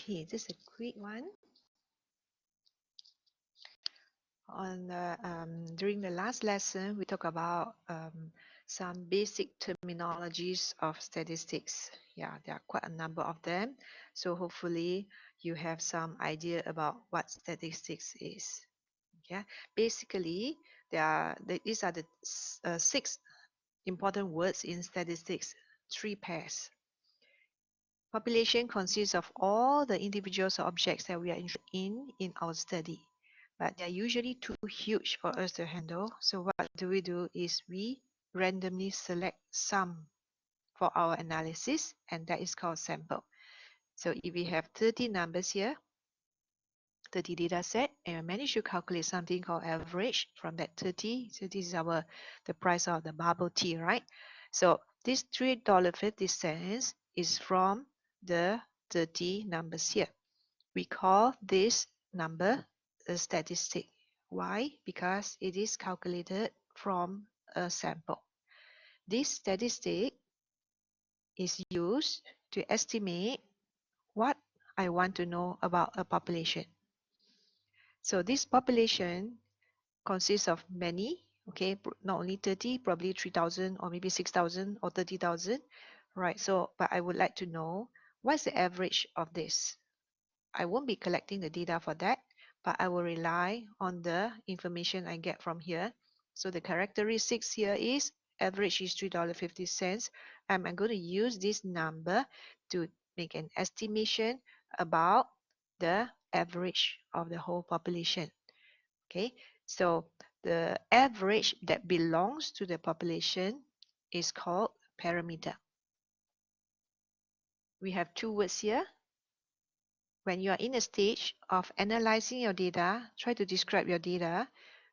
Okay, just a quick one. During the last lesson, we talked about some basic terminologies of statistics. Yeah, there are quite a number of them. So hopefully you have some idea about what statistics is. Yeah, basically these are the six important words in statistics. Three pairs. Population consists of all the individuals or objects that we are interested in our study, but they're usually too huge for us to handle. So what we do is we randomly select some for our analysis, and that is called sample. So if we have 30 numbers here, 30 data set, and we manage to calculate something called average from that 30. So this is the price of the bubble tea, right? So this $3.50 is from the 30 numbers here. We call this number a statistic. Why? Because it is calculated from a sample. This statistic is used to estimate what I want to know about a population. So this population consists of many, okay, not only 30, probably 3,000 or maybe 6,000 or 30,000, right? So, but I would like to know what's the average of this. I won't be collecting the data for that, but I will rely on the information I get from here. So the characteristics here is average is $3.50. I'm going to use this number to make an estimation about the average of the whole population. Okay, so the average that belongs to the population is called parameter. We have two words here. When you are in a stage of analyzing your data, try to describe your data,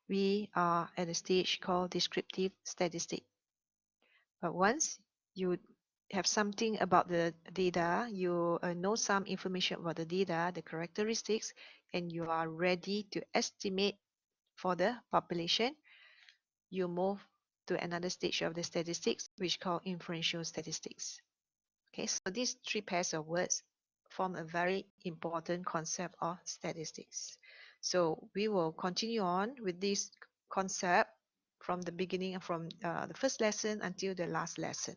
we are at a stage called descriptive statistic. But once you have something about the data, you know some information about the data, the characteristics, and you are ready to estimate for the population, you move to another stage of the statistics, which called inferential statistics. Okay, so these three pairs of words form a very important concept of statistics. So we will continue on with this concept from the beginning, from the first lesson until the last lesson.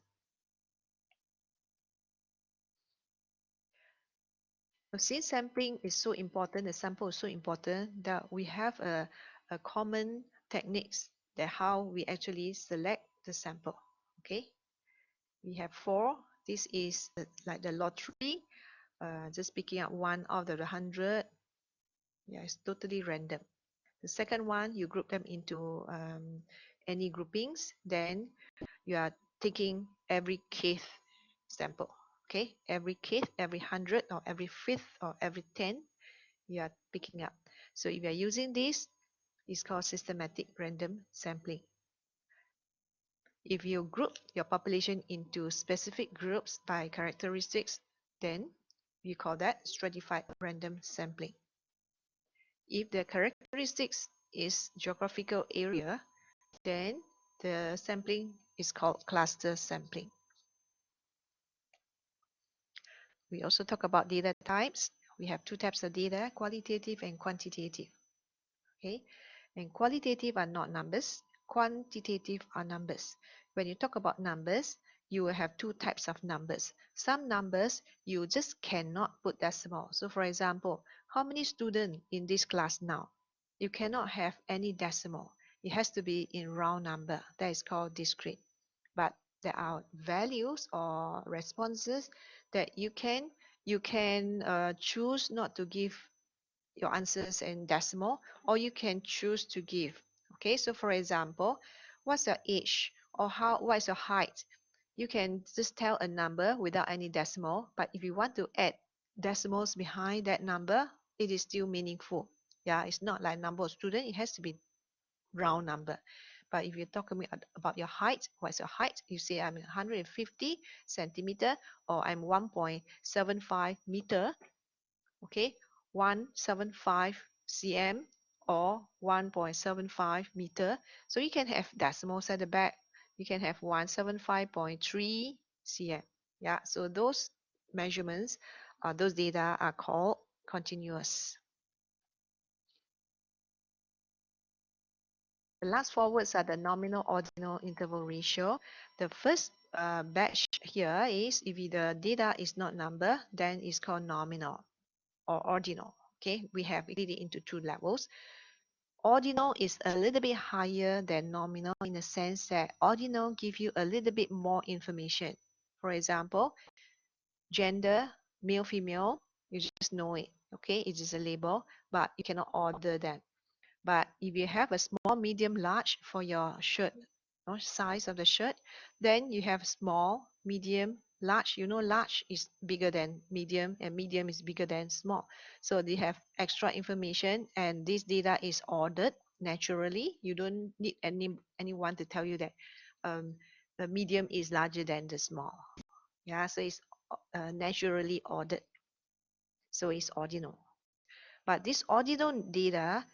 So since sampling is so important, the sample is so important, that we have a common techniques that how we actually select the sample. Okay, we have four. This is like the lottery, just picking up one out of the 100. Yeah, it's totally random. The second one, you group them into any groupings. Then you are taking every kth sample. Okay, every kth, every 100 or every fifth or every 10, you are picking up. So if you are using this, it's called systematic random sampling. If you group your population into specific groups by characteristics, then we call that stratified random sampling. If the characteristics is geographical area, then the sampling is called cluster sampling. We also talk about data types. We have two types of data, qualitative and quantitative. Okay, and qualitative are not numbers, quantitative are numbers. When you talk about numbers, you will have two types of numbers. Some numbers you just cannot put decimal. So for example, how many students in this class now? You cannot have any decimal. It has to be in round number. That is called discrete. But there are values or responses that you can choose not to give your answers in decimal, or you can choose to give. Okay, so for example, what's your age, or what is your height? You can just tell a number without any decimal, but if you want to add decimals behind that number, it is still meaningful. Yeah, it's not like number of students, it has to be round number. But if you're talking about your height, what's your height? You say I'm 150 centimeter, or I'm 1.75 meter. Okay, 175 cm or 1.75 meter. So you can have decimals at the back. You can have 175.3 cm. Yeah, so those measurements those data are called continuous. The last four words are the nominal ordinal interval ratio. The first batch here is if the data is not number, then it's called nominal or ordinal. Okay, we have split it into two levels. Ordinal is a little bit higher than nominal in the sense that ordinal give you a little bit more information. For example, gender, male, female, you just know it. Okay, it is a label, but you cannot order them. But if you have a small, medium, large for your shirt, size of the shirt, then you have small, medium, large. You know, large is bigger than medium and medium is bigger than small. So they have extra information and this data is ordered naturally. You don't need anyone to tell you that the medium is larger than the small. Yeah, so it's naturally ordered. So it's ordinal. But this ordinal data,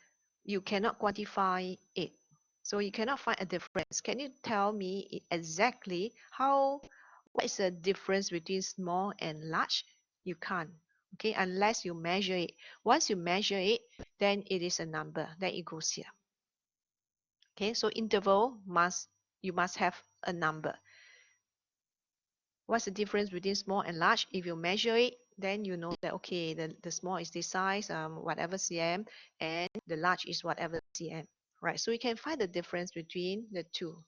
you cannot quantify it. So you cannot find a difference. Can you tell me exactly what is the difference between small and large? You can't. Okay, unless you measure it. Once you measure it, then it is a number. Then it goes here. Okay, so interval you must have a number. What's the difference between small and large? If you measure it, then you know that okay, the small is this size, whatever cm, and the large is whatever cm, right? So we can find the difference between the two.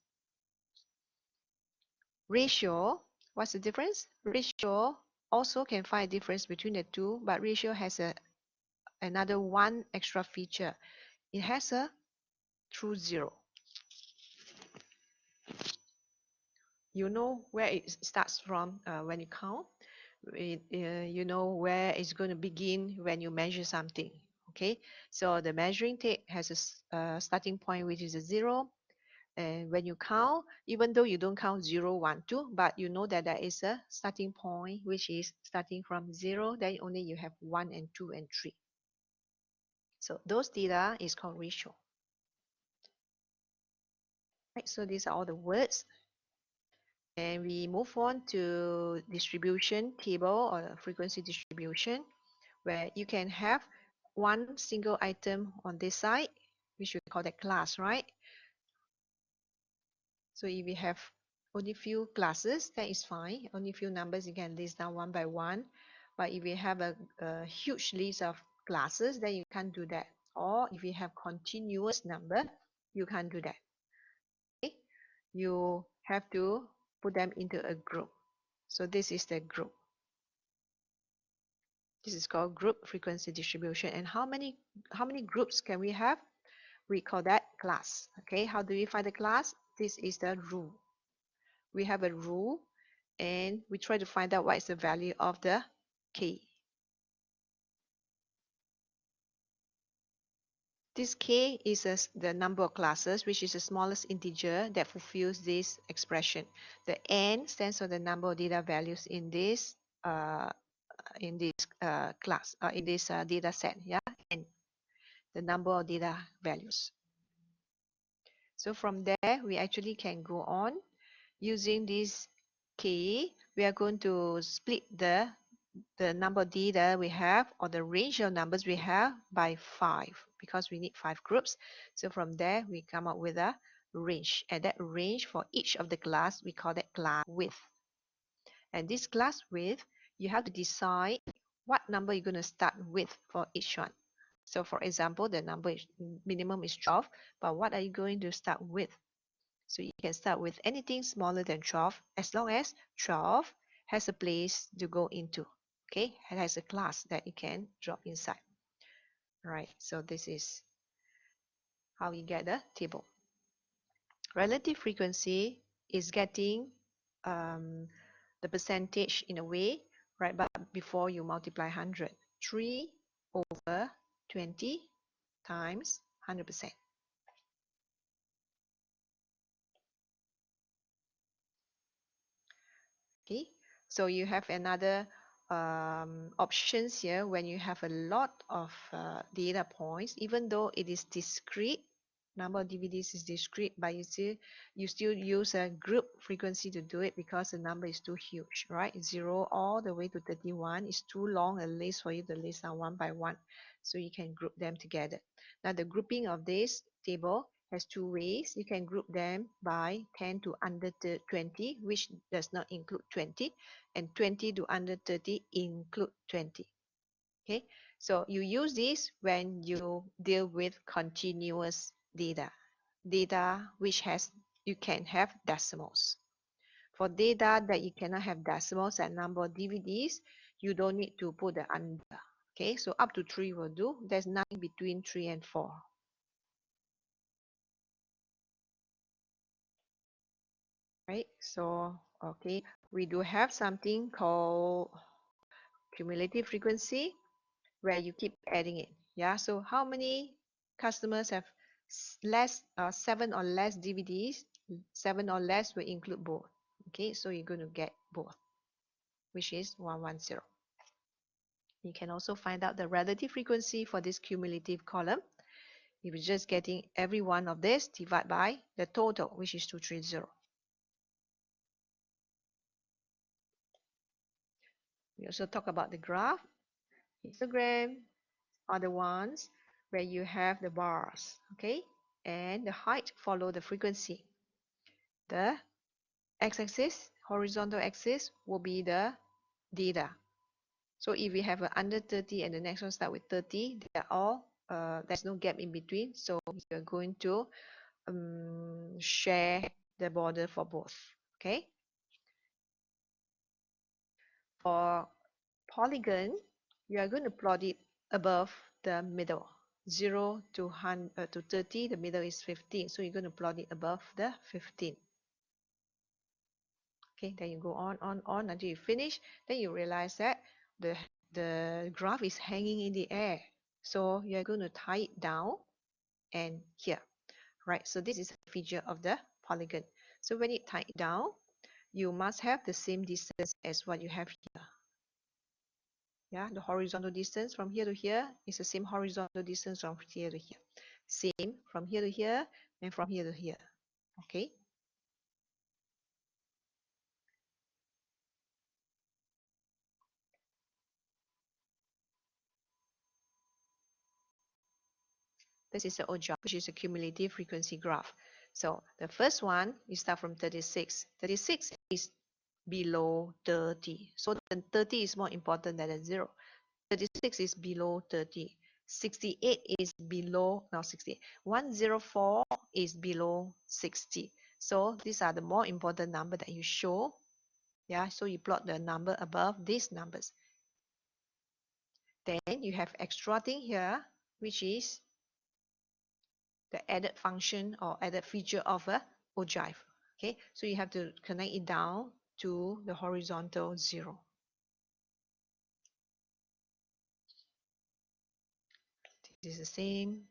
Ratio, what's the difference? Ratio also can find a difference between the two, but ratio has another one extra feature. It has a true zero. You know where it starts from when you count. You know where it's going to begin when you measure something. Okay, so the measuring tape has a starting point which is a 0, and when you count, even though you don't count 0, 1, 2, but you know that there is a starting point which is starting from 0, then only you have 1 and 2 and 3. So those data is called ratio. Right, so these are all the words. And we move on to distribution table or frequency distribution, where you can have one single item on this side, which we call that class, right? So if you have only few classes, that is fine. Only few numbers, you can list down one by one. But if you have a huge list of classes, then you can't do that. Or if you have continuous number, you can't do that. Okay? You have to put them into a group. So this is the group. This is called group frequency distribution. And how many groups can we have? We call that class. Okay, how do we find the class? This is the rule. We have a rule and we try to find out what is the value of the k. This k is the number of classes, which is the smallest integer that fulfills this expression. The n stands for the number of data values in this class, in this data set. Yeah, n, the number of data values. So from there, we actually can go on using this k. We are going to split the number of data we have or the range of numbers we have by 5 because we need 5 groups. So from there, we come up with a range. And that range for each of the class, we call that class width. And this class width, you have to decide what number you're going to start with for each one. So for example, the number minimum is 12, but what are you going to start with? So you can start with anything smaller than 12 as long as 12 has a place to go into. Okay, it has a class that you can drop inside. Right, so this is how you get the table. Relative frequency is getting the percentage in a way, right? But before you multiply 100, 3 over 20 times 100%. Okay, so you have another options here when you have a lot of data points, even though it is discrete, number of DVDs is discrete, but you still use a group frequency to do it because the number is too huge, right? 0 all the way to 31 is too long a list for you to list down one by one. So you can group them together. Now the grouping of this table has two ways. You can group them by 10 to under 20, which does not include 20, and 20 to under 30 include 20. Okay, so you use this when you deal with continuous data which you can have decimals. For data that you cannot have decimals and number of DVDs, you don't need to put the under. Okay, so up to 3 will do. There's nothing between 3 and 4. Right, so okay, we do have something called cumulative frequency, where you keep adding it. Yeah, so how many customers have 7 or less DVDs? 7 or less will include both. Okay, so you're going to get both, which is 110. You can also find out the relative frequency for this cumulative column. If you're just getting every one of this, divide by the total, which is 230. We also talk about the graph. Histogram are the ones where you have the bars, okay? And the height follow the frequency. The x-axis, horizontal axis, will be the data. So if we have under 30 and the next one start with 30, they are all, there's no gap in between. So you're going to share the border for both, okay? For polygon, you are going to plot it above the middle. 0 to 30, the middle is 15. So you're going to plot it above the 15. Okay, then you go on until you finish. Then you realize that the graph is hanging in the air. So you're going to tie it down and here, right? So this is a feature of the polygon. So when it tied down, you must have the same distance as what you have here. Yeah, the horizontal distance from here to here is the same horizontal distance from here to here. Same from here to here and from here to here. Okay. This is the OJA, which is a cumulative frequency graph. So the first one, you start from 36. 36 is below 30. So the 30 is more important than the 0. 36 is below 30. 68 is below, now 68. 104 is below 60. So these are the more important number that you show. Yeah, so you plot the number above these numbers. Then you have extra thing here, which is the added function or added feature of a ogive. Okay, so you have to connect it down to the horizontal 0. This is the same.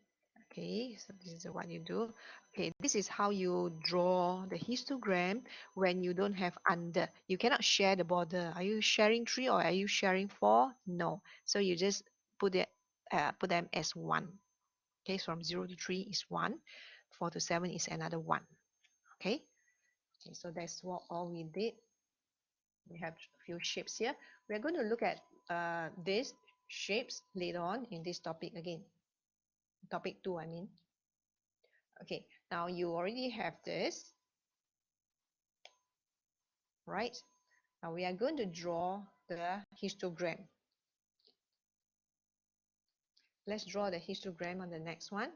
Okay, so this is what you do. Okay, this is how you draw the histogram when you don't have under. You cannot share the border. Are you sharing 3 or are you sharing 4? No. So you just put them as 1. Okay, so from 0 to 3 is 1. 4 to 7 is another 1. Okay, so that's what all we did. We have a few shapes here. We're going to look at these shapes later on in this topic again. Topic 2, I mean. Okay, now you already have this, right? Now we are going to draw the histogram. Let's draw the histogram on the next one.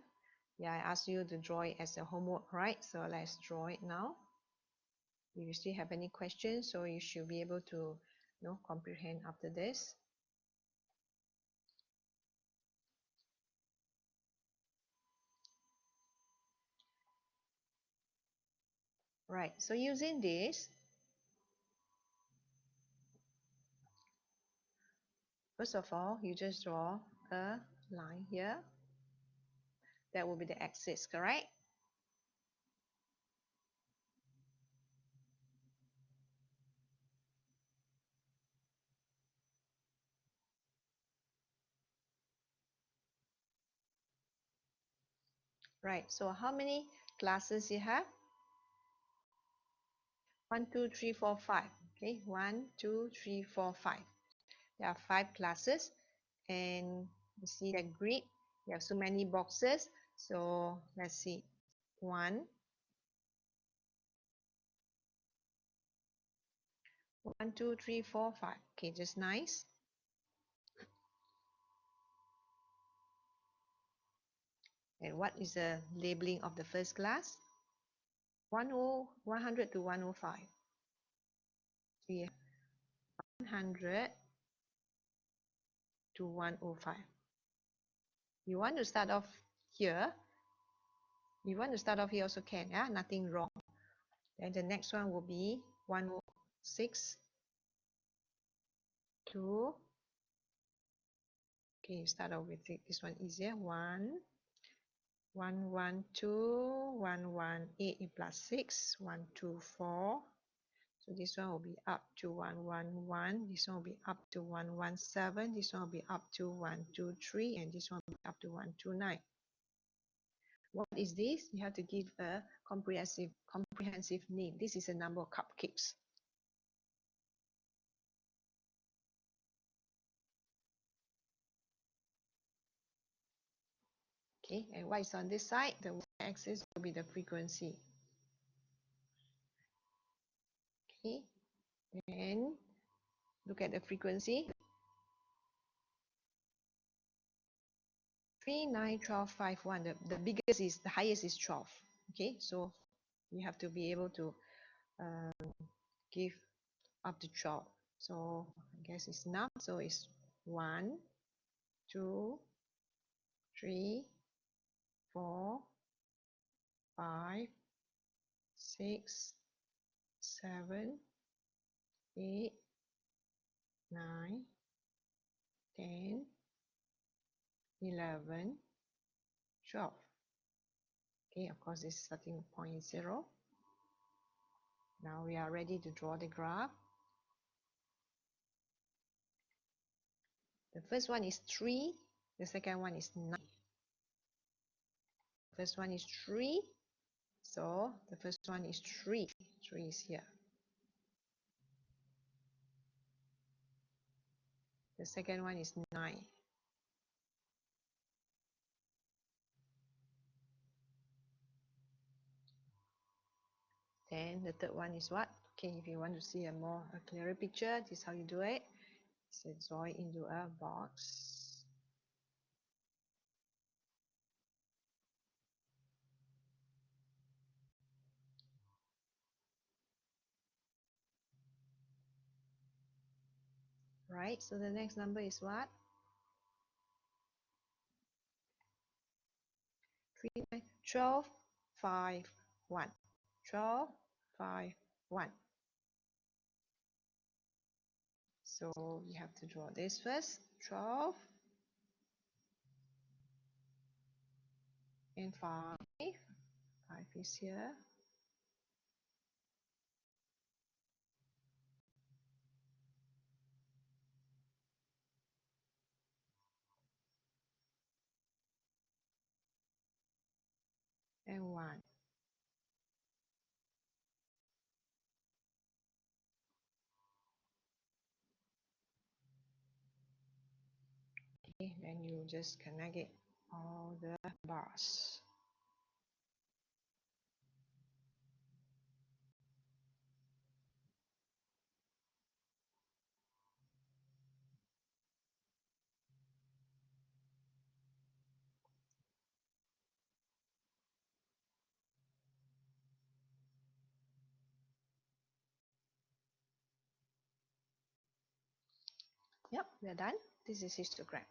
Yeah, I asked you to draw it as a homework, right? So let's draw it now. If you still have any questions, so you should be able to comprehend after this. Right, so using this, first of all, you just draw a line here. That will be the axis, correct? Right, so how many classes you have? 1, 2, 3, 4, 5. Okay, 1, 2, 3, 4, 5. There are 5 classes, and you see the grid. You have so many boxes. So let's see. 1, 1, 2, 3, 4, 5. Okay, just nice. And what is the labeling of the first class? 100 to 105. 100 to 105. You want to start off here. You want to start off here also can, yeah, nothing wrong. Then the next one will be 106 to, okay, start off with this one easier. 112, 118 plus 6, 124. So this one will be up to 111. This one will be up to 117. This one will be up to 123, and this one will be up to 129. What is this? You have to give a comprehensive name. This is a number of cupcakes. Okay, and what is on this side? The y-axis will be the frequency. Okay, and look at the frequency. 3, 9, 12, 5, 1. The biggest is, the highest is 12. Okay, so you have to be able to give up to 12. So I guess it's enough. So it's 1, 2, 3, 4, 5, 6, 7, 8, 9, 10, 11, 12. Okay, of course, this is starting point 0. Now we are ready to draw the graph. The first one is 3. The second one is 9. First one is 3. So the first one is 3. 3 is here. The second one is 9. Then the third one is what? Okay, if you want to see a clearer picture, this is how you do it. So draw it into a box. Right, so the next number is what? 3, 9, 12, 5, 1. 12, 5, 1. So we have to draw this first. 12 and 5. 5 is here. And 1. Okay, then you just connect it all the bars. Yep, we're done. This is histogram.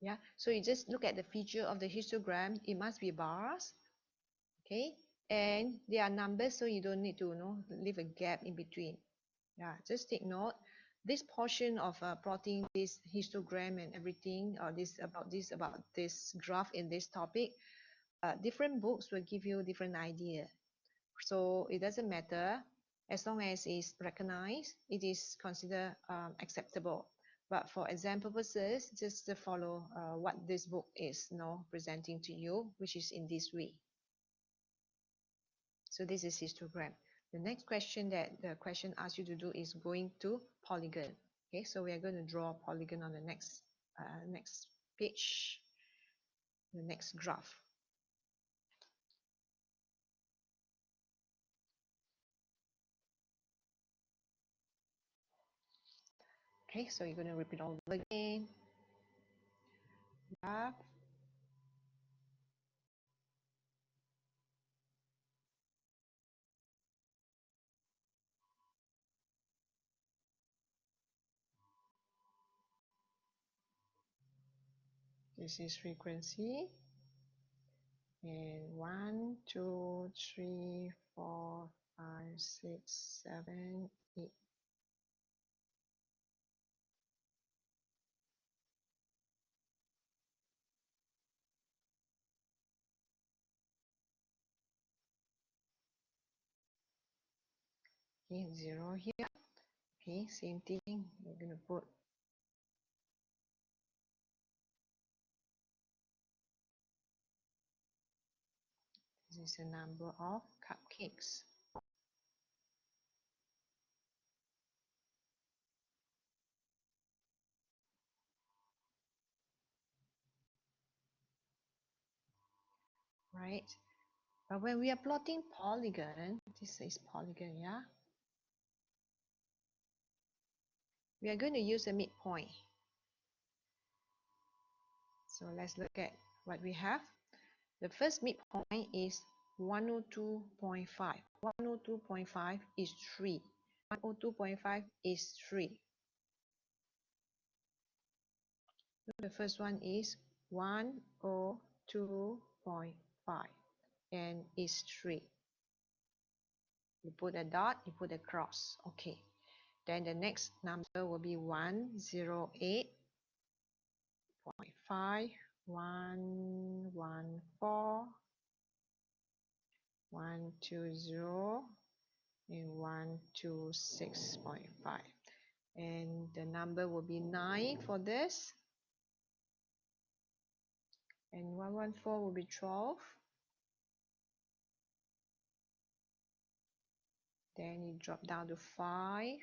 Yeah, so you just look at the feature of the histogram. It must be bars, okay, and there are numbers, so you don't need to leave a gap in between. Yeah, just take note. this portion of plotting this histogram and everything, or this graph in this topic, different books will give you different idea. So it doesn't matter, as long as it's recognized, it is considered acceptable. But for exam purposes, just to follow what this book is presenting to you, which is in this way. So this is histogram. The next question that the question asks you to do is going to polygon. Okay, so we are going to draw a polygon on the next page, the next graph. Okay, so you're going to repeat all over again. Graph. This is frequency. And 1, 2, 3, 4, 5, 6, 7, 8. Okay, 0 here. Okay, same thing. We're going to put this is the number of cupcakes. Right? But when we are plotting polygon, this is polygon, yeah? We are going to use a midpoint. So let's look at what we have. The first midpoint is 102.5. 102.5 is 3. 102.5 is 3. So the first one is 102.5 and is 3. You put a dot, you put a cross. Okay. Then the next number will be 108.5, 114, 120, and 126.5. And the number will be 9 for this. And 114 will be 12. Then you drop down to 5.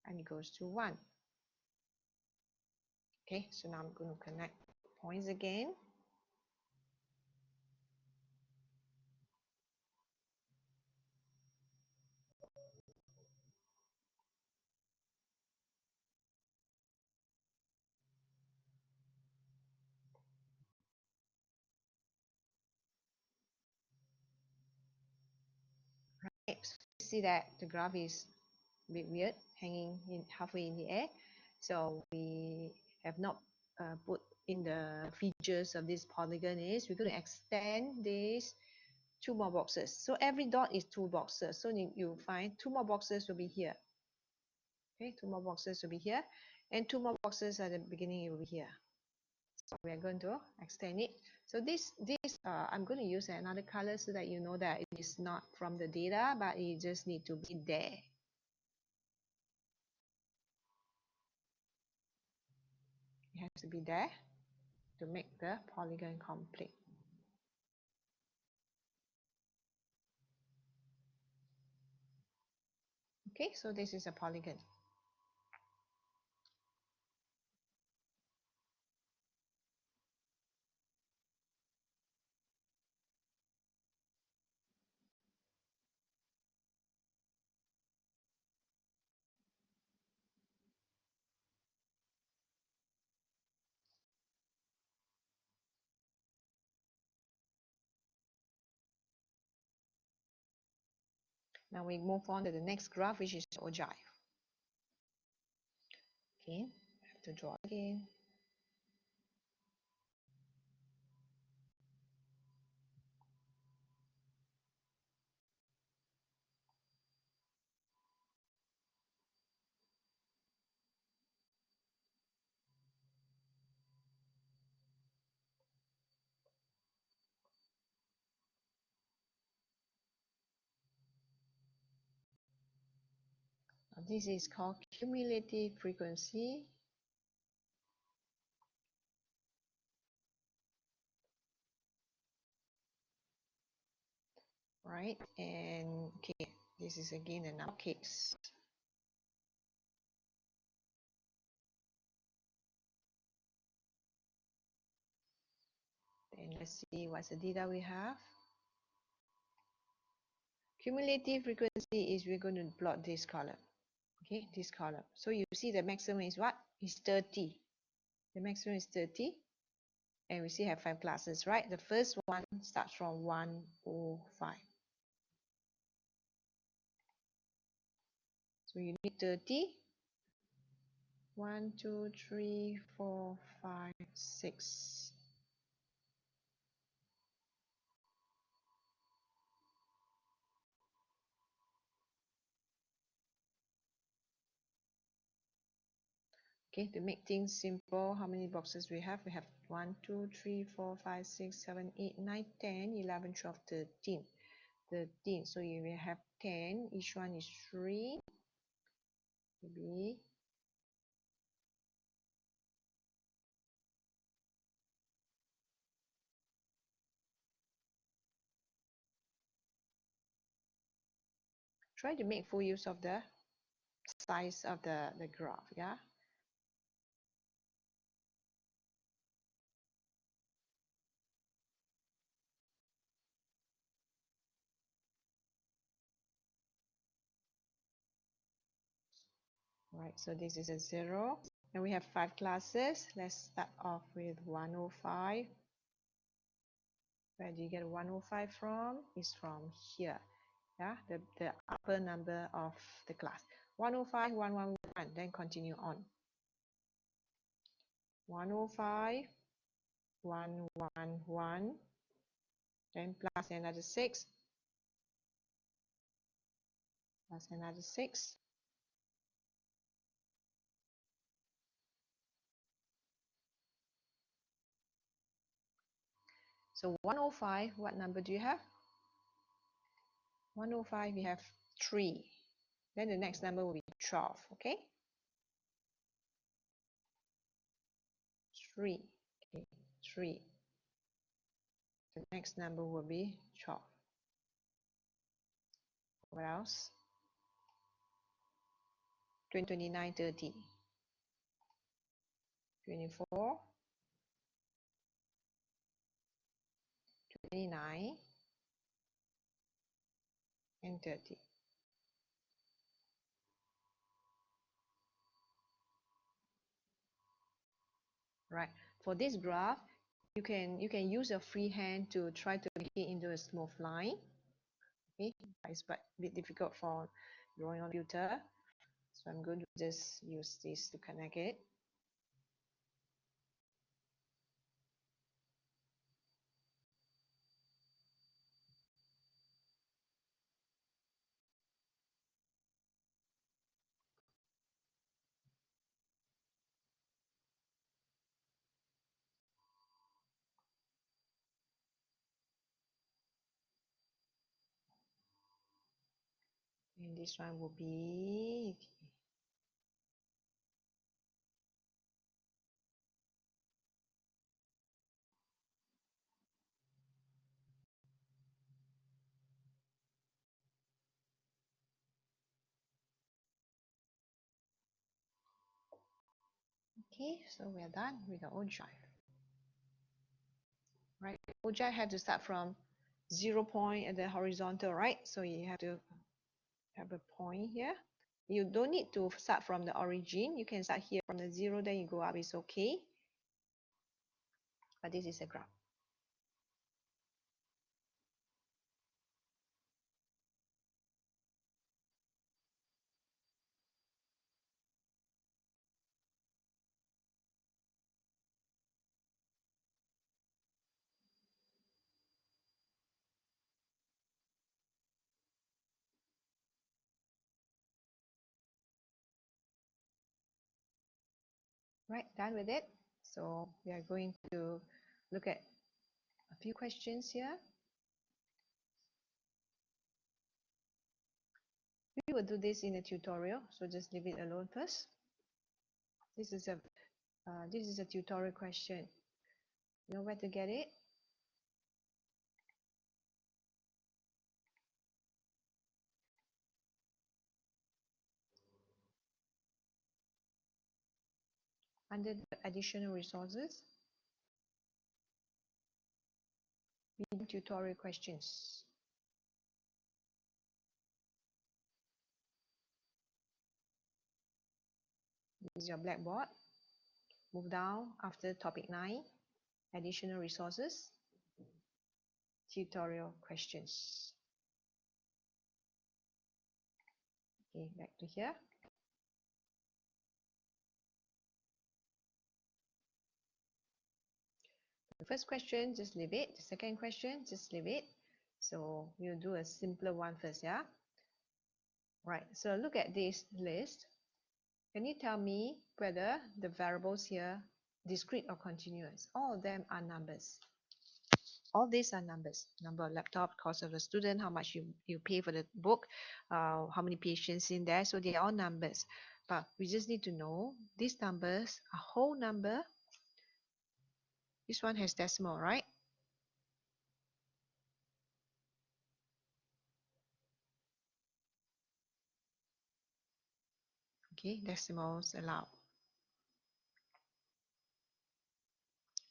And it goes to 1. Okay, so now I'm going to connect points again. Right, so you see that the graph is a bit weird, hanging in halfway in the air. So we have not put in the features of this polygon is we're going to extend this 2 more boxes. So every dot is 2 boxes. So you find 2 more boxes will be here. Okay, 2 more boxes will be here, and 2 more boxes at the beginning it will be here. So we are going to extend it. So this I'm going to use another color so that you know that it is not from the data, but it just need to be there. It has to be there to make the polygon complete. Okay, so this is a polygon. Now we move on to the next graph, which is ogive. Okay, I have to draw again. this is called cumulative frequency. Right, and okay, this is again the number of cakes. Then let's see what's the data we have. Cumulative frequency is we're going to plot this column. Okay, this column. So you see the maximum is what? Is 30. The maximum is 30. And we still have 5 classes, right? The first one starts from 105. So you need 30. 1, 2, 3, 4, 5, 6. Okay, to make things simple, how many boxes we have? We have 1, 2, 3, 4, 5, 6, 7, 8, 9, 10, 11, 12, 13. 13. So you will have 10. Each one is 3. Maybe try to make full use of the size of the graph, yeah? Right, so this is a 0. And we have 5 classes. Let's start off with 105. Where do you get 105 from? It's from here. Yeah, the upper number of the class. 105, 111, then continue on. 105, 111, then plus another 6, plus another 6. So 105, what number do you have? 105, we have 3. Then the next number will be 12, okay? 3, okay, 3. The next number will be 12. What else? 29, 30. 24, 29, and 30. Right. For this graph, you can use a free hand to try to make it into a smooth line. Okay, it's a bit difficult for drawing on computer. So I'm going to just use this to connect it. And this one will be okay. So we are done with the ogive. Right, ogive have to start from 0 point at the horizontal, right? So you have to have a point here. You don't need to start from the origin. You can start here from the 0, then you go up, it's okay. But this is a graph. Right, done with it. So we are going to look at a few questions here. We will do this in a tutorial, so just leave it alone first. This is a tutorial question. You know where to get it? Under the additional resources, tutorial questions. This is your blackboard. Move down after topic 9, additional resources, tutorial questions. Okay, back to here. The first question, just leave it. The second question, just leave it. So we'll do a simpler one first, yeah? Right, so look at this list. Can you tell me whether the variables here, discrete or continuous? All of them are numbers. All these are numbers. Number of laptop, cost of the student, how much you pay for the book, how many patients in there. So they are all numbers. But we just need to know these numbers are whole number. This one has decimal, right? Okay, decimals allowed.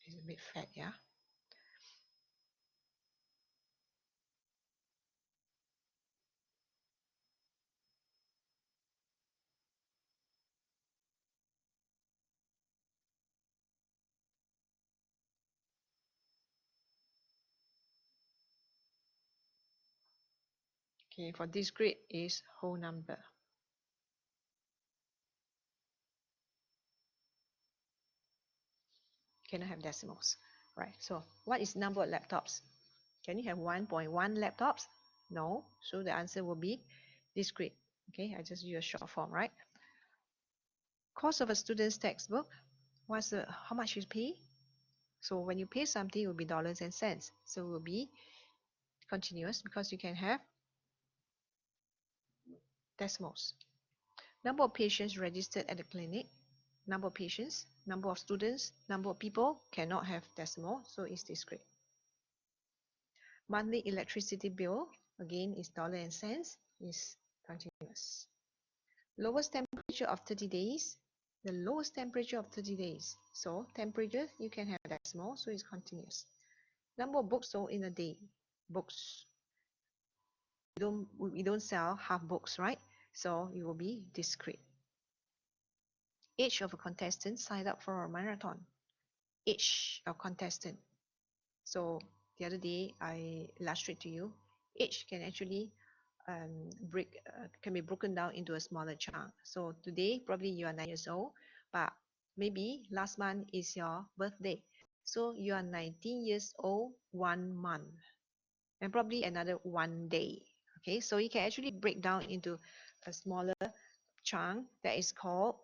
It's a bit fat, yeah. Okay, for discrete is whole number. Cannot have decimals, right? So what is number of laptops? Can you have 1.1 laptops? No, so the answer will be discrete. Okay, I just use a short form, right? Cost of a student's textbook. How much you pay? So when you pay something, it will be dollars and cents. So it will be continuous because you can have decimals. Number of patients registered at the clinic. Number of patients, number of students, number of people cannot have decimal, so it's discrete. Monthly electricity bill, again, is dollar and cents, is continuous. Lowest temperature of 30 days, the lowest temperature of 30 days. So temperature, you can have decimal, so it's continuous. Number of books sold in a day. Books. We don't sell half books, right? So it will be discrete. Age of a contestant signed up for a marathon. Age of contestant. So the other day I illustrate to you, age can actually can be broken down into a smaller chunk. So today probably you are 9 years old, but maybe last month is your birthday. So you are 19 years old 1 month, and probably another 1 day. Okay, so you can actually break down into a smaller chunk that is called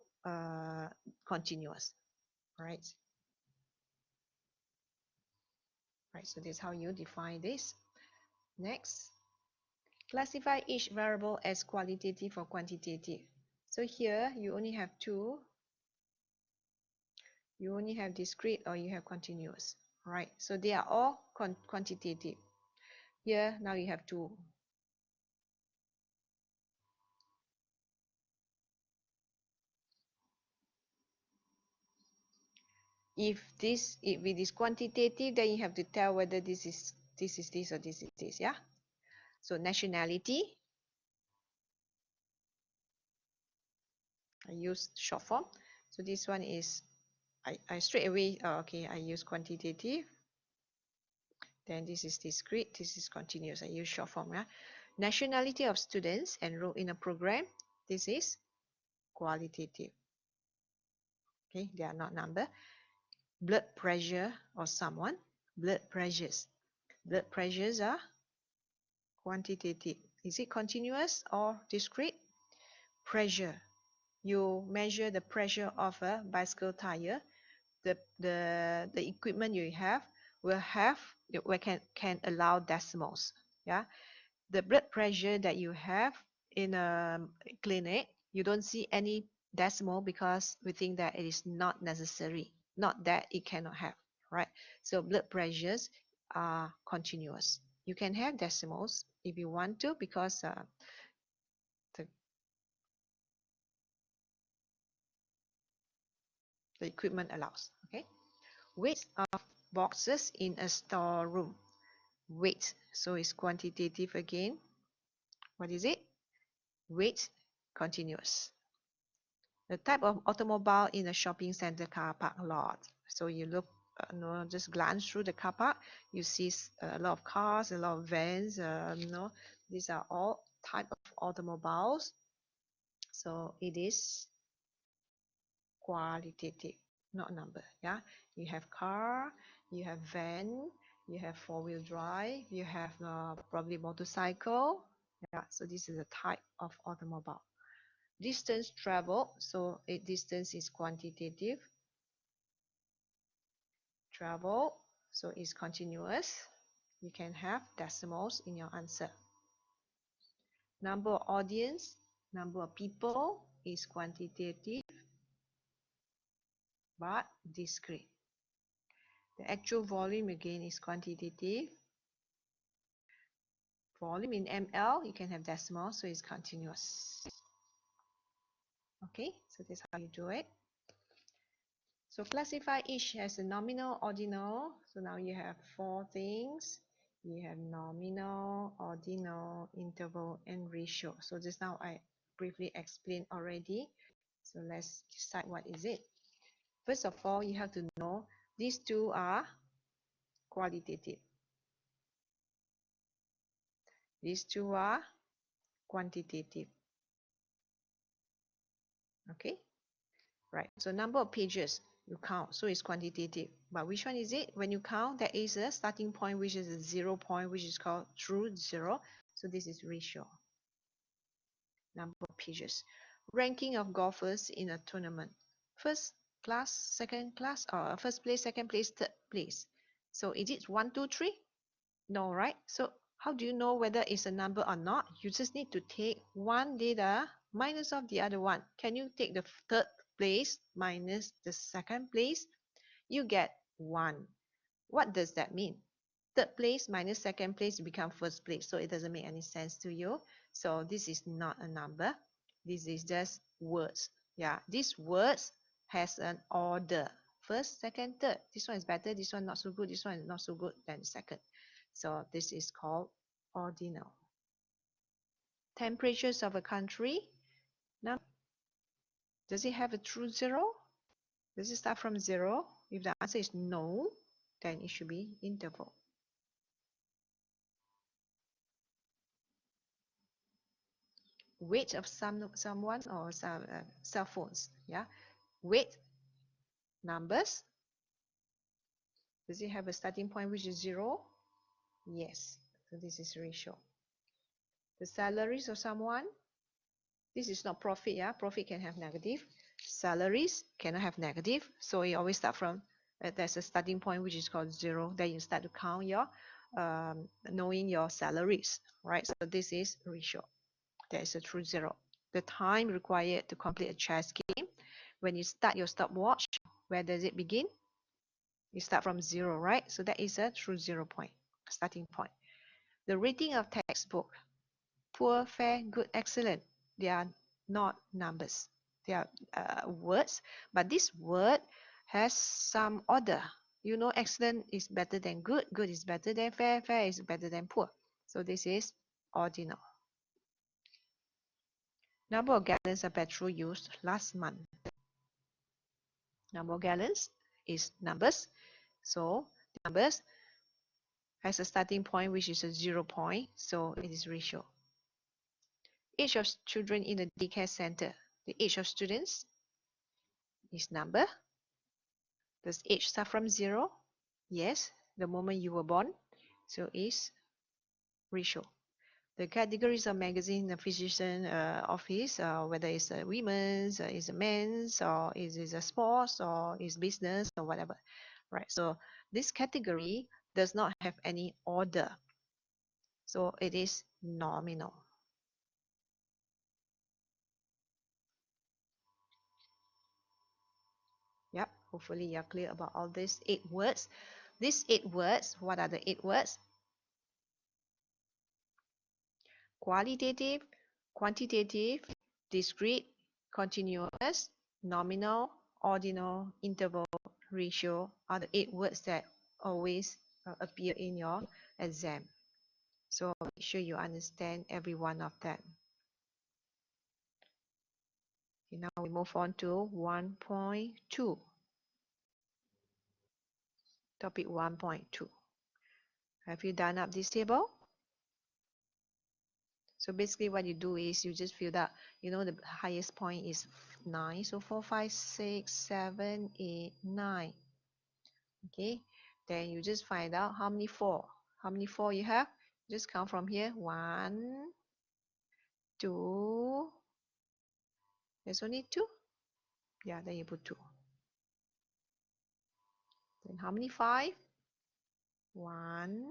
continuous. Right. Right, so this is how you define this. Next, classify each variable as qualitative or quantitative. So here you only have two. You only have discrete or you have continuous. Right, so they are all quantitative. Here now you have two. If it is quantitative, then you have to tell whether this is this or this is this, yeah. So nationality, I use short form. So this one is I straight away okay, I use quantitative. Then this is discrete, this is continuous. I use short form, yeah. Nationality of students enrolled in a program, this is qualitative. Okay, they are not number. Blood pressure of someone, blood pressures. Blood pressures are quantitative. Is it continuous or discrete? Pressure. You measure the pressure of a bicycle tire. The equipment you have can allow decimals. Yeah. The blood pressure that you have in a clinic, you don't see any decimal because we think that it is not necessary, not that it cannot have, right? So blood pressures are continuous. You can have decimals if you want to because the, the equipment allows, okay? Weight of boxes in a storeroom. Weight, so it's quantitative again. What is it? Weight, continuous. The type of automobile in a shopping center car park lot. So you look, just glance through the car park, you see a lot of cars, a lot of vans. These are all type of automobiles. So it is qualitative, not number. Yeah, you have car, you have van, you have four-wheel drive, you have probably motorcycle. Yeah, so this is a type of automobile. Distance traveled, so distance is quantitative. Travel, so it's continuous. You can have decimals in your answer. Number of audience, number of people is quantitative but discrete. The actual volume again is quantitative. Volume in ml, you can have decimals, so it's continuous. Okay, so that's how you do it. So classify each as a nominal, ordinal. So now you have four things. You have nominal, ordinal, interval, and ratio. So just now I briefly explained already. So let's decide what is it. First of all, you have to know these two are qualitative. These two are quantitative. Okay, right. So number of pages you count, so it's quantitative. But which one is it? When you count, there is a starting point, which is a 0 point, which is called true zero. So this is ratio. Number of pages. Ranking of golfers in a tournament. First class, second class, or first place, second place, third place. So is it 1, 2, 3? No, right? So how do you know whether it's a number or not? You just need to take one data minus of the other one. Can you take the third place minus the second place? You get 1. What does that mean? Third place minus second place become first place. So it doesn't make any sense to you. So this is not a number. This is just words. Yeah, these words has an order. First, second, third. This one is better. This one not so good. This one is not so good than second. So this is called ordinal. Temperatures of a country. Now, does it have a true zero? Does it start from 0? If the answer is no, then it should be interval. Weight of someone or some cell phones. Yeah, weight, numbers. Does it have a starting point which is 0? Yes, so this is ratio. The salaries of someone. This is not profit. Yeah, profit can have negative. Salaries cannot have negative, so you always start from there's a starting point which is called 0. Then you start to count your knowing your salaries, right? So this is ratio. There is a true 0. The time required to complete a chess game. When you start your stopwatch, where does it begin? You start from 0, right? So that is a true 0 point, starting point. The rating of textbook. Poor, fair, good, excellent. They are not numbers. They are words, but this word has some order. You know, excellent is better than good, good is better than fair, fair is better than poor. So this is ordinal. Number of gallons of petrol used last month. Number of gallons is numbers. So numbers has a starting point which is a 0 point. So it is ratio. Age of children in the daycare center. The age of students is number. Does age start from 0? Yes, the moment you were born. So is ratio. The categories of magazine in the physician office, whether it's a women's, is a men's, or is it a sports, or is business, or whatever, right? So this category does not have any order, so it is nominal. Hopefully you're clear about all these 8 words. These 8 words, what are the 8 words? Qualitative, quantitative, discrete, continuous, nominal, ordinal, interval, ratio are the 8 words that always appear in your exam. So make sure you understand every one of them. Okay, now we move on to 1.2. Topic 1.2. Have you done up this table? So basically what you do is you just fill that, the highest point is 9. So 4, 5, 6, 7, 8, 9. Okay. Then you just find out how many 4. How many 4 you have? Just count from here. 1, 2. There's only 2. Yeah, then you put 2. Then how many 5? 1.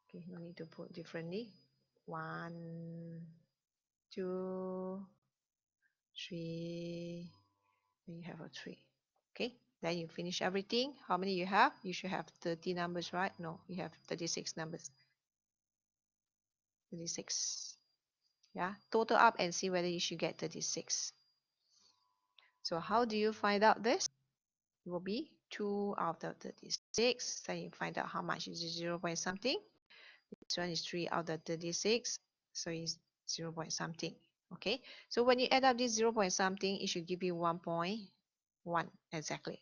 Okay, no need to put differently. 1, 2, 3. Then you have a 3. Okay, then you finish everything. How many you have? You should have 30 numbers, right? No, you have 36 numbers. 36. Yeah, total up and see whether you should get 36. So how do you find out this? It will be 2 out of 36. Then you find out how much is 0 point something. This one is 3 out of 36. So it's 0 point something. Okay, so when you add up this 0 point something, it should give you 1.1 exactly.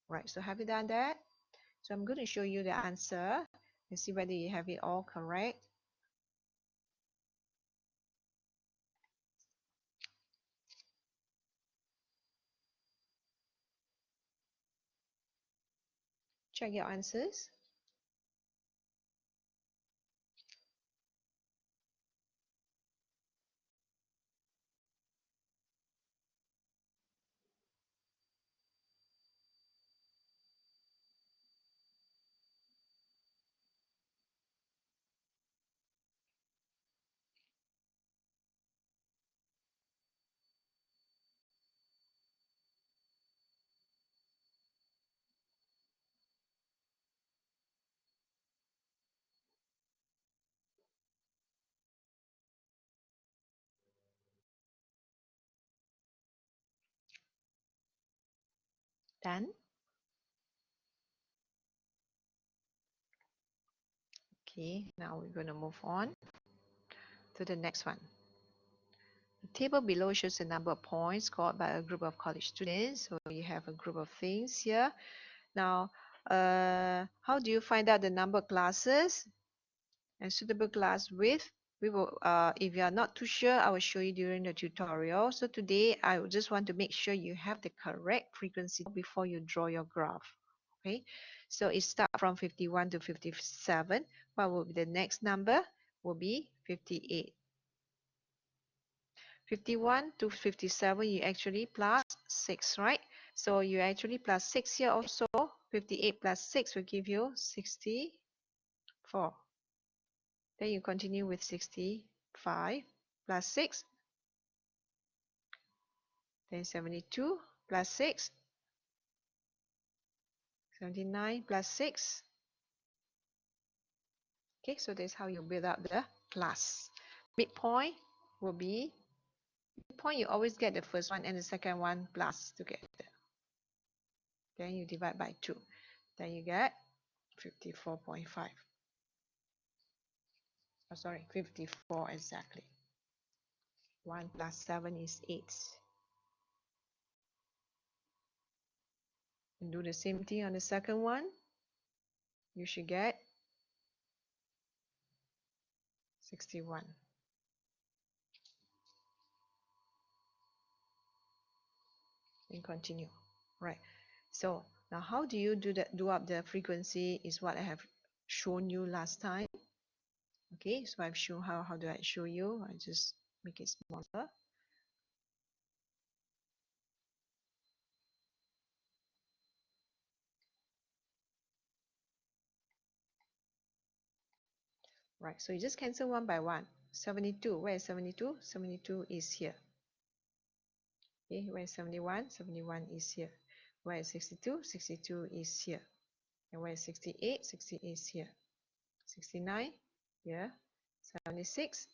Right, so have you done that? So I'm going to show you the answer and see whether you have it all correct. Check your answers. Done. Okay, now we're going to move on to the next one. The table below shows the number of points scored by a group of college students. So you have a group of things here. Now, how do you find out the number of classes and suitable class width? We will, if you are not too sure, I will show you during the tutorial. So today, I just want to make sure you have the correct frequency before you draw your graph. Okay, so it starts from 51 to 57. What will be the next number? Will be 58. 51 to 57, you actually plus 6, right? So you actually plus 6 here also. 58 plus 6 will give you 64. Then you continue with 65 plus 6. Then 72 plus 6. 79 plus 6. Okay, so that's how you build up the class. Midpoint will be, midpoint you always get the first one and the second one plus together. Then you divide by 2. Then you get 54.5. Oh, sorry, 54 exactly. 1 plus 7 is 8. And do the same thing on the second one. You should get 61. And continue. Right. So now how do you do up the frequency is what I have shown you last time. Okay, so I've shown how do I show you? I just make it smaller. Right, so you just cancel one by one. 72, where is 72? 72 is here. Okay, where is 71? 71 is here. Where is 62? 62 is here. And where is 68? 68 is here. 69 here. 76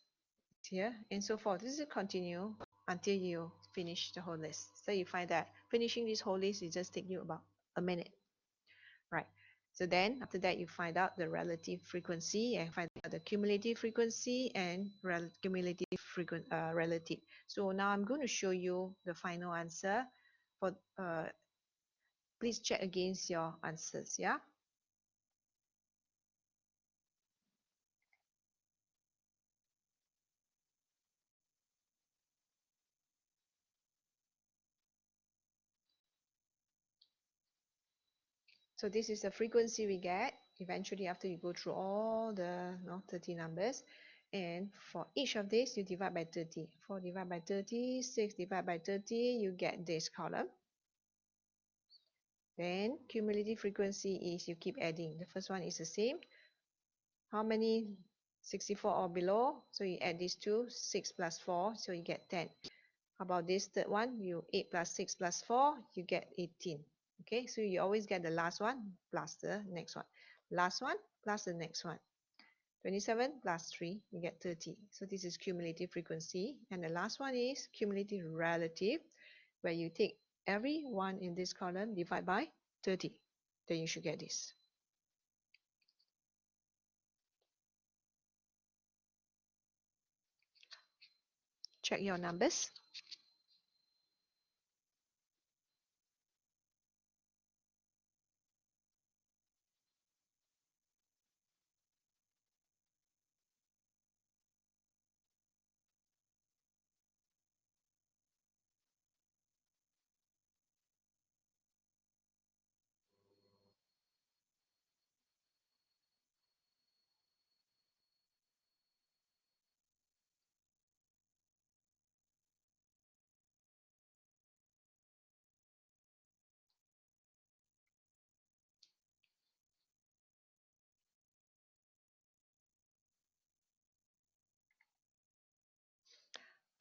here, and so forth. This will continue until you finish the whole list. So you find that finishing this whole list, it just take you about a minute, right? So then after that, you find out the relative frequency and find out the cumulative frequency and cumulative relative. So now I'm going to show you the final answer. For please check against your answers. Yeah. So this is the frequency we get eventually after you go through all the 30 numbers. And for each of these, you divide by 30. 4 divided by 30, 6 divided by 30, you get this column. Then cumulative frequency is you keep adding. The first one is the same. How many 64 or below? So you add these two, 6 plus 4, so you get 10. How about this third one? You 8 plus 6 plus 4, you get 18. Okay, so you always get the last one plus the next one. Last one plus the next one. 27 plus 3, you get 30. So this is cumulative frequency. And the last one is cumulative relative, where you take every one in this column, divide by 30. Then you should get this. Check your numbers.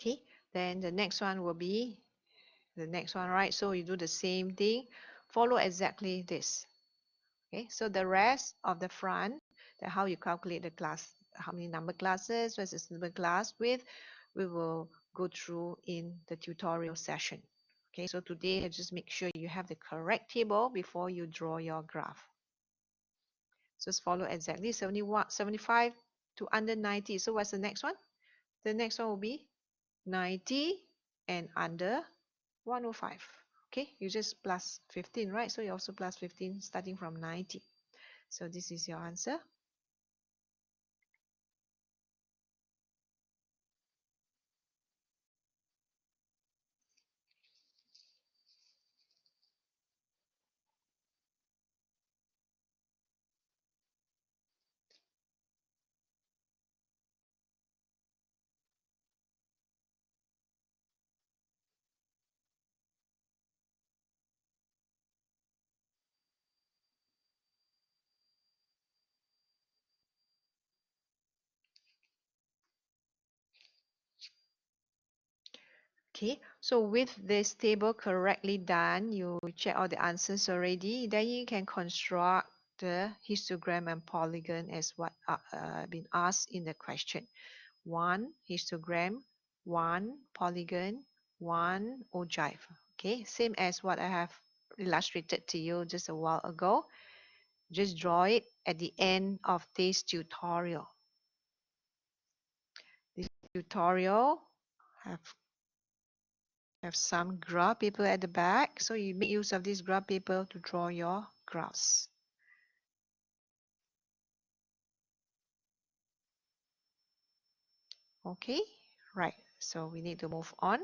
Okay, then the next one will be the next one, right? So you do the same thing, follow exactly this. Okay, so the rest of the front, how you calculate the class, how many number classes versus number class width, we will go through in the tutorial session. Okay, so today just make sure you have the correct table before you draw your graph. Just follow exactly 71, 75 to under 90. So what's the next one? The next one will be 90 and under 105. Okay, you just plus 15, right? So you also plus 15 starting from 90. So this is your answer. Okay, so with this table correctly done, you check all the answers already, then you can construct the histogram and polygon as what been asked in the question. One histogram, one polygon, one ogive. Okay, same as what I have illustrated to you just a while ago. Just draw it at the end of this tutorial. This tutorial have some graph paper at the back, so you make use of this graph paper to draw your graphs. Okay, right, so we need to move on.